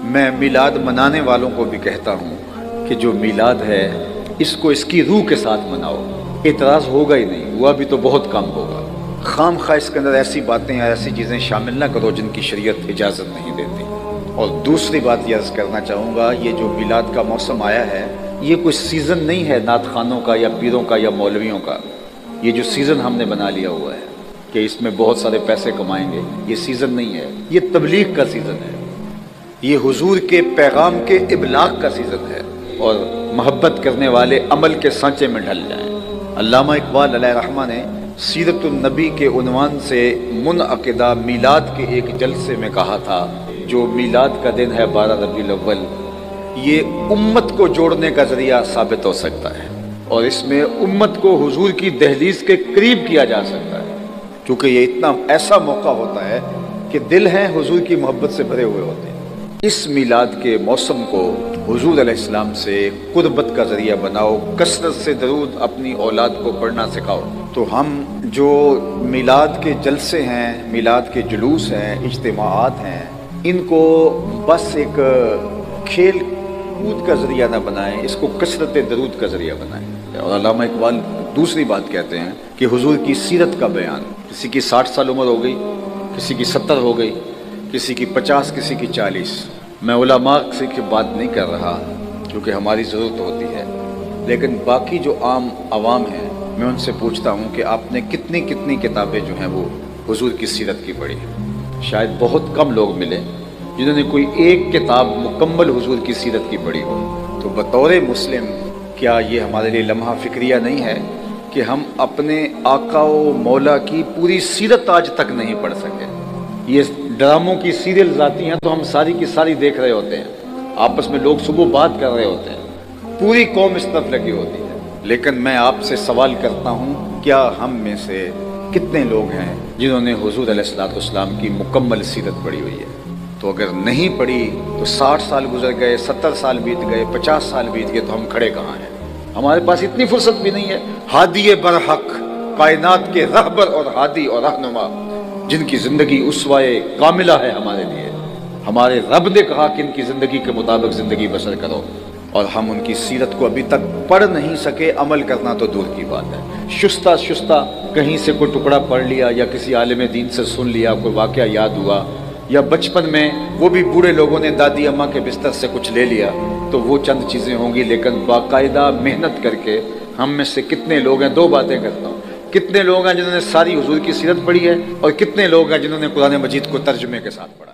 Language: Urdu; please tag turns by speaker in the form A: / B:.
A: میں میلاد منانے والوں کو بھی کہتا ہوں کہ جو میلاد ہے اس کو اس کی روح کے ساتھ مناؤ. اعتراض ہوگا ہی نہیں، ہوا بھی تو بہت کم ہوگا. خام خواہ اس کے اندر ایسی باتیں یا ایسی چیزیں شامل نہ کرو جن کی شریعت اجازت نہیں دیتی. اور دوسری بات یہ عرض کرنا چاہوں گا، یہ جو میلاد کا موسم آیا ہے یہ کوئی سیزن نہیں ہے نعت خوانوں کا یا پیروں کا یا مولویوں کا. یہ جو سیزن ہم نے بنا لیا ہوا ہے کہ اس میں بہت سارے پیسے کمائیں گے، یہ سیزن نہیں ہے، یہ تبلیغ کا سیزن ہے. یہ حضور کے پیغام کے ابلاغ کا سیزن ہے، اور محبت کرنے والے عمل کے سانچے میں ڈھل جائیں. علامہ اقبال علیہ رحمہ نے سیرت النبی کے عنوان سے منعقدہ میلاد کے ایک جلسے میں کہا تھا، جو میلاد کا دن ہے 12 ربیع الاول، یہ امت کو جوڑنے کا ذریعہ ثابت ہو سکتا ہے، اور اس میں امت کو حضور کی دہلیز کے قریب کیا جا سکتا ہے، کیونکہ یہ اتنا ایسا موقع ہوتا ہے کہ دل ہیں حضور کی محبت سے بھرے ہوئے ہوتے ہیں. اس میلاد کے موسم کو حضور علیہ السلام سے قربت کا ذریعہ بناؤ، کثرت سے درود اپنی اولاد کو پڑھنا سکھاؤ. تو ہم جو میلاد کے جلسے ہیں، میلاد کے جلوس ہیں، اجتماعات ہیں، ان کو بس ایک کھیل کود کا ذریعہ نہ بنائیں، اس کو کثرت درود کا ذریعہ بنائیں. اور علامہ اقبال دوسری بات کہتے ہیں کہ حضور کی سیرت کا بیان، کسی کی 60 سال عمر ہو گئی، کسی کی 70 ہو گئی، کسی کی 50، کسی کی 40. میں علماء سے کی بات نہیں کر رہا کیونکہ ہماری ضرورت ہوتی ہے، لیکن باقی جو عام عوام ہیں میں ان سے پوچھتا ہوں کہ آپ نے کتنی کتابیں جو ہیں وہ حضور کی سیرت کی پڑھی. شاید بہت کم لوگ ملے جنہوں نے کوئی ایک کتاب مکمل حضور کی سیرت کی پڑھی ہو. تو بطور مسلم کیا یہ ہمارے لیے لمحہ فکریہ نہیں ہے کہ ہم اپنے آقا و مولا کی پوری سیرت آج تک نہیں پڑھ سکے؟ یہ ڈراموں کی سیریلز آتی ہیں تو ہم ساری کی ساری دیکھ رہے ہوتے ہیں، آپس میں لوگ صبح بات کر رہے ہوتے ہیں، پوری قوم اس طرف لگی ہوتی ہے. لیکن میں آپ سے سوال کرتا ہوں، کیا ہم میں سے کتنے لوگ ہیں جنہوں نے حضور علیہ السلام کی مکمل سیرت پڑھی ہوئی ہے؟ تو اگر نہیں پڑھی تو 60 سال گزر گئے، 70 سال بیت گئے، 50 سال بیت گئے، تو ہم کھڑے کہاں ہیں؟ ہمارے پاس اتنی فرصت بھی نہیں ہے. ہادی برحق، کائنات کے رہبر اور ہادی اور رہنما، جن کی زندگی اسوائے کاملہ ہے ہمارے لیے، ہمارے رب نے کہا کہ ان کی زندگی کے مطابق زندگی بسر کرو، اور ہم ان کی سیرت کو ابھی تک پڑھ نہیں سکے. عمل کرنا تو دور کی بات ہے. شستہ کہیں سے کوئی ٹکڑا پڑھ لیا یا کسی عالم دین سے سن لیا، کوئی واقعہ یاد ہوا، یا بچپن میں وہ بھی بوڑھے لوگوں نے دادی اماں کے بستر سے کچھ لے لیا، تو وہ چند چیزیں ہوں گی. لیکن باقاعدہ محنت کر کے ہم میں سے کتنے لوگ ہیں؟ دو باتیں کرتا ہوں، کتنے لوگ ہیں جنہوں نے ساری حضور کی سیرت پڑھی ہے، اور کتنے لوگ ہیں جنہوں نے قرآن مجید کو ترجمے کے ساتھ پڑھا؟